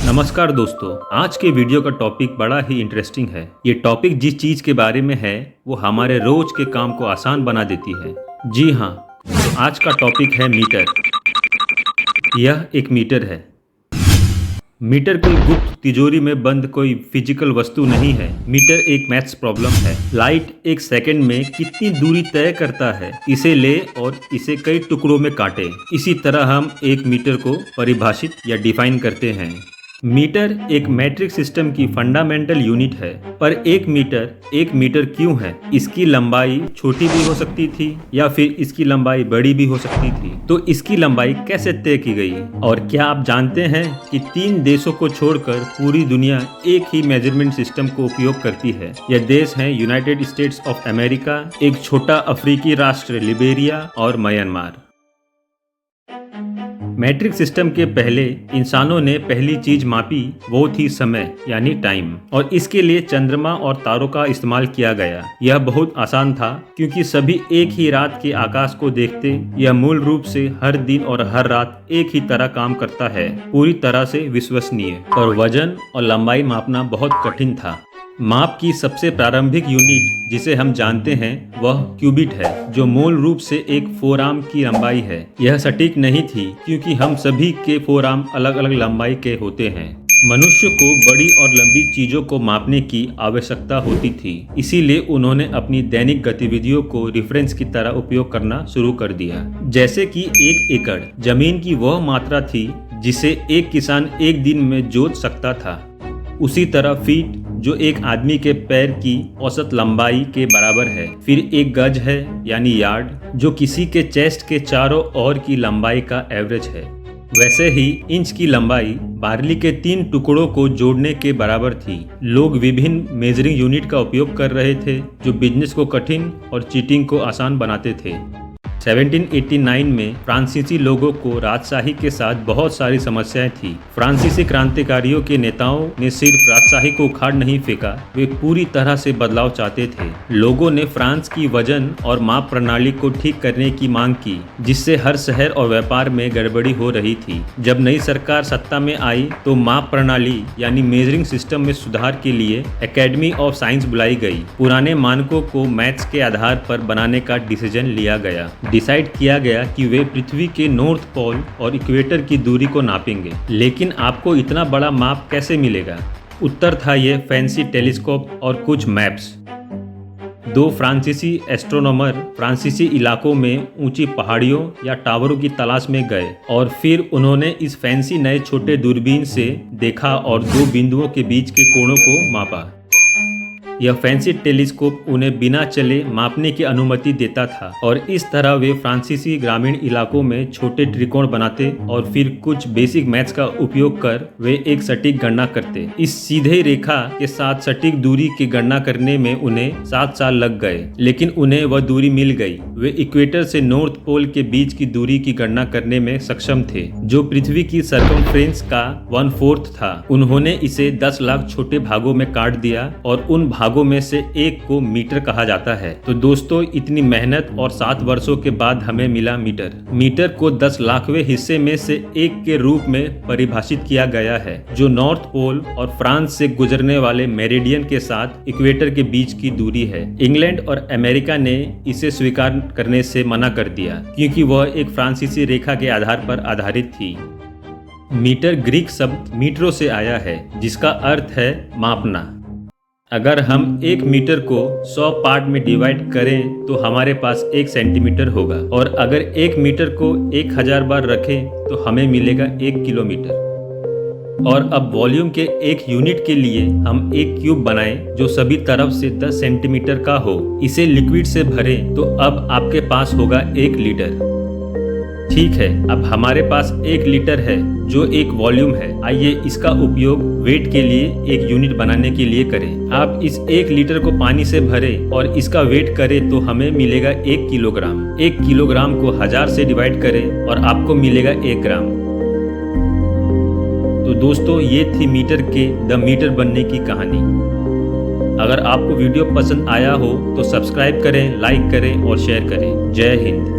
नमस्कार दोस्तों, आज के वीडियो का टॉपिक बड़ा ही इंटरेस्टिंग है। ये टॉपिक जिस चीज़ के बारे में है वो हमारे रोज के काम को आसान बना देती है। जी हाँ, तो आज का टॉपिक है मीटर। यह एक मीटर है। मीटर कोई गुप्त तिजोरी में बंद कोई फिजिकल वस्तु नहीं है। मीटर एक मैथ्स प्रॉब्लम है। लाइट एक सेकंड में कितनी दूरी तय करता है, इसे ले और इसे कई टुकड़ों में काटे। इसी तरह हम एक मीटर को परिभाषित या डिफाइन करते हैं। मीटर एक मैट्रिक सिस्टम की फंडामेंटल यूनिट है। पर एक मीटर क्यों है? इसकी लंबाई छोटी भी हो सकती थी या फिर इसकी लंबाई बड़ी भी हो सकती थी। तो इसकी लंबाई कैसे तय की गई? और क्या आप जानते हैं कि 3 देशों को छोड़कर पूरी दुनिया एक ही मेजरमेंट सिस्टम को उपयोग करती है। यह देश हैं यूनाइटेड स्टेट्स ऑफ अमेरिका, एक छोटा अफ्रीकी राष्ट्र लिबेरिया और म्यांमार। मैट्रिक सिस्टम के पहले इंसानों ने पहली चीज मापी वो थी समय यानी टाइम, और इसके लिए चंद्रमा और तारों का इस्तेमाल किया गया। यह बहुत आसान था क्योंकि सभी एक ही रात के आकाश को देखते। यह मूल रूप से हर दिन और हर रात एक ही तरह काम करता है, पूरी तरह से विश्वसनीय। और वजन और लंबाई मापना बहुत कठिन था। माप की सबसे प्रारंभिक यूनिट जिसे हम जानते हैं वह क्यूबिट है, जो मूल रूप से एक फोरआर्म की लंबाई है। यह सटीक नहीं थी क्योंकि हम सभी के फोरआर्म अलग अलग लंबाई के होते हैं। मनुष्य को बड़ी और लंबी चीजों को मापने की आवश्यकता होती थी, इसीलिए उन्होंने अपनी दैनिक गतिविधियों को रेफरेंस की तरह उपयोग करना शुरू कर दिया। जैसे कि 1 एकड़ जमीन की वह मात्रा थी जिसे एक किसान एक दिन में जोत सकता था। उसी तरह फीट, जो एक आदमी के पैर की औसत लंबाई के बराबर है। फिर एक गज है यानी यार्ड, जो किसी के चेस्ट के चारों ओर की लंबाई का एवरेज है। वैसे ही इंच की लंबाई बार्ली के 3 टुकड़ों को जोड़ने के बराबर थी। लोग विभिन्न मेजरिंग यूनिट का उपयोग कर रहे थे जो बिजनेस को कठिन और चीटिंग को आसान बनाते थे। 1789 में फ्रांसीसी लोगों को राजशाही के साथ बहुत सारी समस्याएं थी। फ्रांसीसी क्रांतिकारियों के नेताओं ने सिर्फ राजशाही को उखाड़ नहीं फेंका, वे पूरी तरह से बदलाव चाहते थे। लोगों ने फ्रांस की वजन और माप प्रणाली को ठीक करने की मांग की, जिससे हर शहर और व्यापार में गड़बड़ी हो रही थी। जब नई सरकार सत्ता में आई तो माप प्रणाली यानी मेजरिंग सिस्टम में सुधार के लिए एकेडमी ऑफ साइंस बुलाई गई। पुराने मानकों को मैथ्स के आधार पर बनाने का डिसीजन लिया गया। डिसाइड किया गया कि वे पृथ्वी के नॉर्थ पोल और इक्वेटर की दूरी को नापेंगे। लेकिन आपको इतना बड़ा माप कैसे मिलेगा? उत्तर था ये फैंसी टेलीस्कोप और कुछ मैप्स। 2 फ्रांसीसी एस्ट्रोनॉमर फ्रांसीसी इलाकों में ऊंची पहाड़ियों या टावरों की तलाश में गए और फिर उन्होंने इस फैंसी नए छोटे दूरबीन से देखा और 2 बिंदुओं के बीच के कोणों को मापा। यह फैंसी टेलीस्कोप उन्हें बिना चले मापने की अनुमति देता था, और इस तरह वे फ्रांसीसी ग्रामीण इलाकों में छोटे त्रिकोण बनाते और फिर कुछ बेसिक मैथ्स का उपयोग कर वे एक सटीक गणना करते। इस सीधे रेखा के साथ सटीक दूरी की गणना करने में उन्हें 7 साल लग गए, लेकिन उन्हें वह दूरी मिल गई। वे इक्वेटर से नॉर्थ पोल के बीच की दूरी की गणना करने में सक्षम थे, जो पृथ्वी की सरकमफ्रेंस का 1/4 था। उन्होंने इसे 10 लाख छोटे भागों में काट दिया और उन भागों में से एक को मीटर कहा जाता है। तो दोस्तों, इतनी मेहनत और 7 वर्षों के बाद हमें मिला मीटर। मीटर को 10 लाखवें हिस्से में से एक के रूप में परिभाषित किया गया है, जो नॉर्थ पोल और फ्रांस से गुजरने वाले मेरिडियन के साथ इक्वेटर के बीच की दूरी है। इंग्लैंड और अमेरिका ने इसे स्वीकार करने से मना कर दिया क्योंकि वह एक फ्रांसीसी रेखा के आधार पर आधारित थी। मीटर ग्रीक शब्द मीटरो से आया है, जिसका अर्थ है मापना। अगर हम 1 मीटर को 100 पार्ट में डिवाइड करें तो हमारे पास 1 सेंटीमीटर होगा, और अगर 1 मीटर को 1000 बार रखें तो हमें मिलेगा 1 किलोमीटर। और अब वॉल्यूम के एक यूनिट के लिए हम एक क्यूब बनाएं जो सभी तरफ से 10 सेंटीमीटर का हो। इसे लिक्विड से भरें तो अब आपके पास होगा 1 लीटर। ठीक है, अब हमारे पास 1 लीटर है जो एक वॉल्यूम है। आइए इसका उपयोग वेट के लिए एक यूनिट बनाने के लिए करें। आप इस 1 लीटर को पानी से भरें और इसका वेट करें तो हमें मिलेगा 1 किलोग्राम। 1 किलोग्राम को 1000 से डिवाइड करें और आपको मिलेगा 1 ग्राम। तो दोस्तों, ये थी मीटर के द मीटर बनने की कहानी। अगर आपको वीडियो पसंद आया हो तो सब्सक्राइब करें, लाइक करें और शेयर करें। जय हिंद।